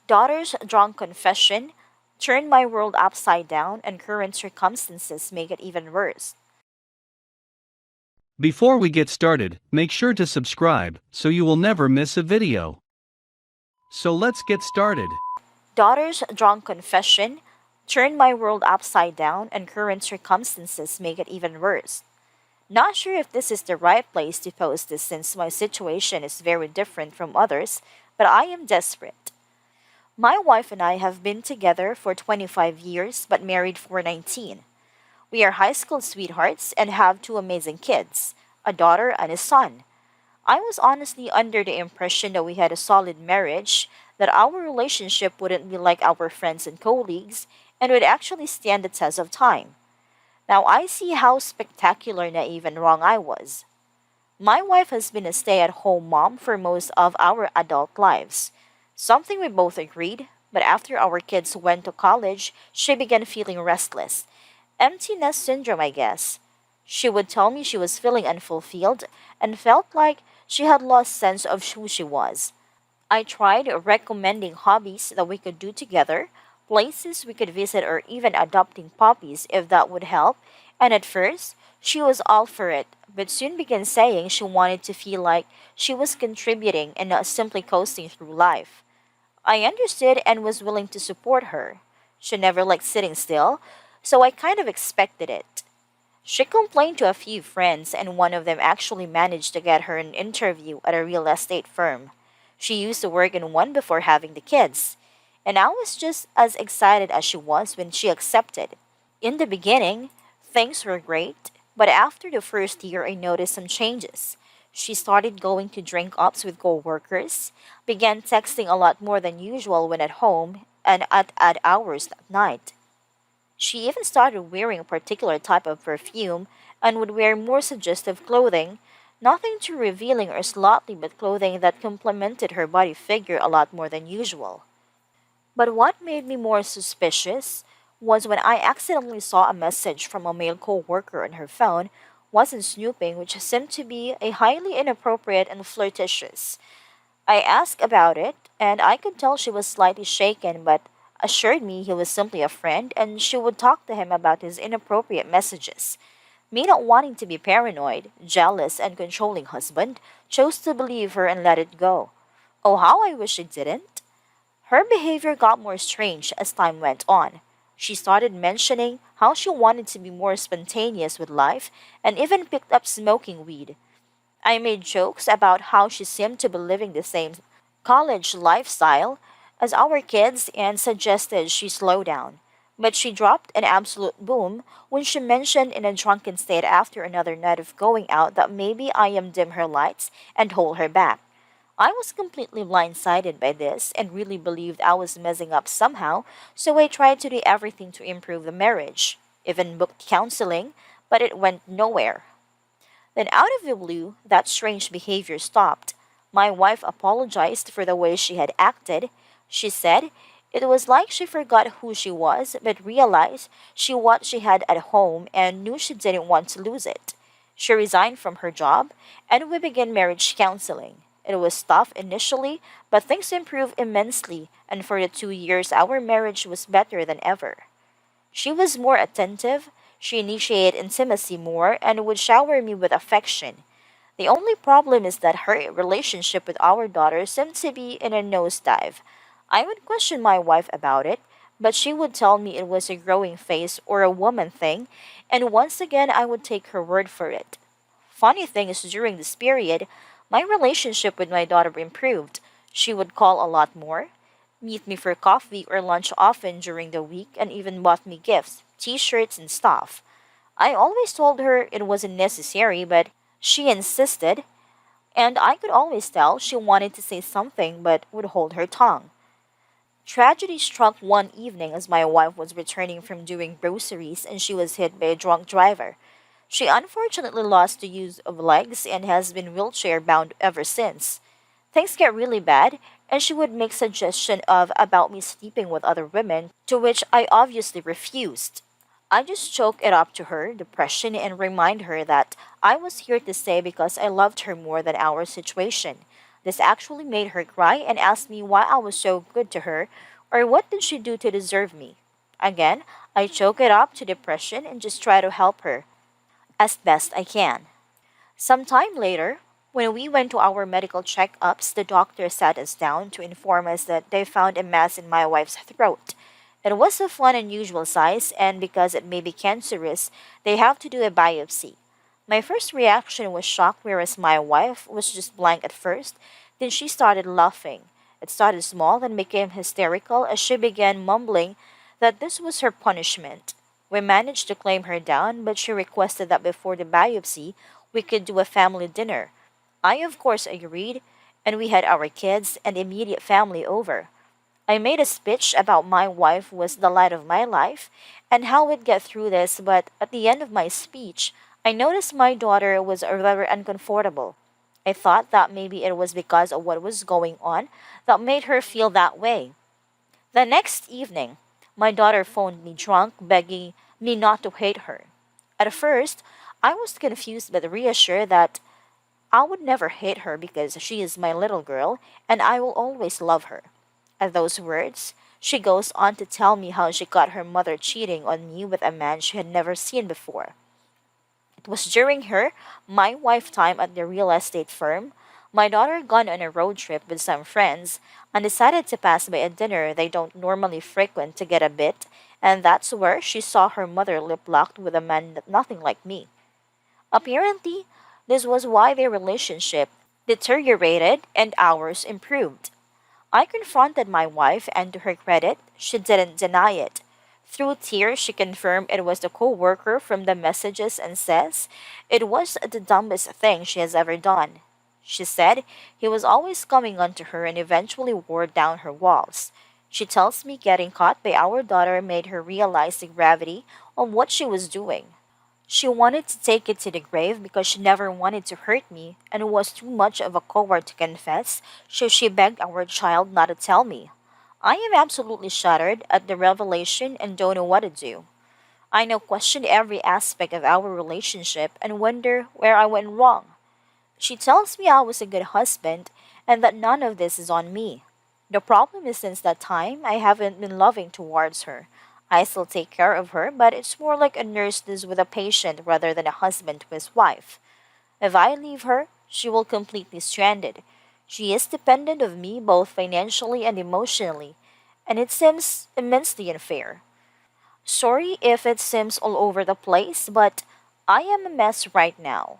Daughter's drunk confession turned my world upside down, and current circumstances make it even worse. Before we get started, make sure to subscribe so you will never miss a video. So let's get started. Daughter's drunk confession turned my world upside down, and current circumstances make it even worse. Not sure if this is the right place to post this since my situation is very different from others, but I am desperate. My wife and I have been together for 25 years but married for 19. We are high school sweethearts and have two amazing kids, a daughter and a son. I was honestly under the impression that we had a solid marriage, that our relationship wouldn't be like our friends and colleagues, and would actually stand the test of time. Now I see how spectacular, naive, and wrong I was. My wife has been a stay at home mom for most of our adult lives, something we both agreed, but after our kids went to college, she began feeling restless. Emptiness syndrome, I guess. She would tell me she was feeling unfulfilled and felt like she had lost sense of who she was. I tried recommending hobbies that we could do together, places we could visit, or even adopting puppies if that would help, and at first, she was all for it, but soon began saying she wanted to feel like she was contributing and not simply coasting through life. I understood and was willing to support her. She never liked sitting still, so I kind of expected it. She complained to a few friends, and one of them actually managed to get her an interview at a real estate firm. She used to work in one before having the kids, and I was just as excited as she was when she accepted. In the beginning, things were great, but after the first year, I noticed some changes. She started going to drink ups with coworkers, began texting a lot more than usual when at home, and at odd hours at night. She even started wearing a particular type of perfume and would wear more suggestive clothing, nothing too revealing or slutty, but clothing that complemented her body figure a lot more than usual. But what made me more suspicious was when I accidentally saw a message from a male coworker on her phone, wasn't snooping, which seemed to be a highly inappropriate and flirtatious. I asked about it, and I could tell she was slightly shaken, but assured me he was simply a friend and she would talk to him about his inappropriate messages. Me not wanting to be paranoid, jealous, and controlling husband, chose to believe her and let it go. Oh, how I wish I didn't. Her behavior got more strange as time went on. She started mentioning how she wanted to be more spontaneous with life and even picked up smoking weed. I made jokes about how she seemed to be living the same college lifestyle as our kids and suggested she slow down. But she dropped an absolute boom when she mentioned in a drunken state after another night of going out that maybe I am dim her lights and hold her back. I was completely blindsided by this and really believed I was messing up somehow, so I tried to do everything to improve the marriage. Even booked counseling, but it went nowhere. Then, out of the blue, that strange behavior stopped. My wife apologized for the way she had acted. She said it was like she forgot who she was, but realized what she had at home and knew she didn't want to lose it. She resigned from her job, and we began marriage counseling. It was tough initially, but things improved immensely, and for the 2 years, our marriage was better than ever. She was more attentive, she initiated intimacy more, and would shower me with affection. The only problem is that her relationship with our daughter seemed to be in a nosedive. I would question my wife about it, but she would tell me it was a growing phase or a woman thing, and once again I would take her word for it. Funny thing is, during this period, my relationship with my daughter improved. She would call a lot more, meet me for coffee or lunch often during the week, and even bought me gifts, t shirts, and stuff. I always told her it wasn't necessary, but she insisted, and I could always tell she wanted to say something but would hold her tongue. Tragedy struck one evening as my wife was returning from doing groceries and she was hit by a drunk driver. She unfortunately lost the use of legs and has been wheelchair bound ever since. Things get really bad, and she would make suggestion of about me sleeping with other women, to which I obviously refused. I just choke it up to her, depression, and remind her that I was here to stay because I loved her more than our situation, This actually made her cry and asked me why I was so good to her or what did she do to deserve me. Again, I choke it up to depression and just try to help her as best I can. Sometime later, when we went to our medical checkups, the doctor sat us down to inform us that they found a mass in my wife's throat. It was of an unusual size, and because it may be cancerous, they have to do a biopsy. My first reaction was shock, whereas my wife was just blank at first. Then she started laughing. It started small, then became hysterical as she began mumbling that this was her punishment. We managed to calm her down, but she requested that before the biopsy, we could do a family dinner. I, of course, agreed, and we had our kids and immediate family over. I made a speech about my wife was the light of my life and how we'd get through this, but at the end of my speech, I noticed my daughter was very uncomfortable. I thought that maybe it was because of what was going on that made her feel that way. The next evening, my daughter phoned me drunk, begging me not to hate her. At first, I was confused but reassured that I would never hate her because she is my little girl and I will always love her. At those words, she goes on to tell me how she got her mother cheating on me with a man she had never seen before. It was during my wife time at the real estate firm. My daughter gone on a road trip with some friends and decided to pass by a dinner they don't normally frequent to get a bit, and that's where she saw her mother lip locked with a man nothing like me. Apparently, this was why their relationship deteriorated and ours improved. I confronted my wife, and to her credit, she didn't deny it. Through tears, she confirmed it was the co-worker from the messages and says it was the dumbest thing she has ever done. She said he was always coming onto her and eventually wore down her walls. She tells me getting caught by our daughter made her realize the gravity of what she was doing. She wanted to take it to the grave because she never wanted to hurt me and was too much of a coward to confess, so she begged our child not to tell me. I am absolutely shattered at the revelation and don't know what to do. I now question every aspect of our relationship and wonder where I went wrong. She tells me I was a good husband and that none of this is on me. The problem is since that time, I haven't been loving towards her. I still take care of her, but it's more like a nurse does with a patient rather than a husband to his wife. If I leave her, she will completely stranded. She is dependent of me both financially and emotionally, and it seems immensely unfair. Sorry if it seems all over the place, but I am a mess right now.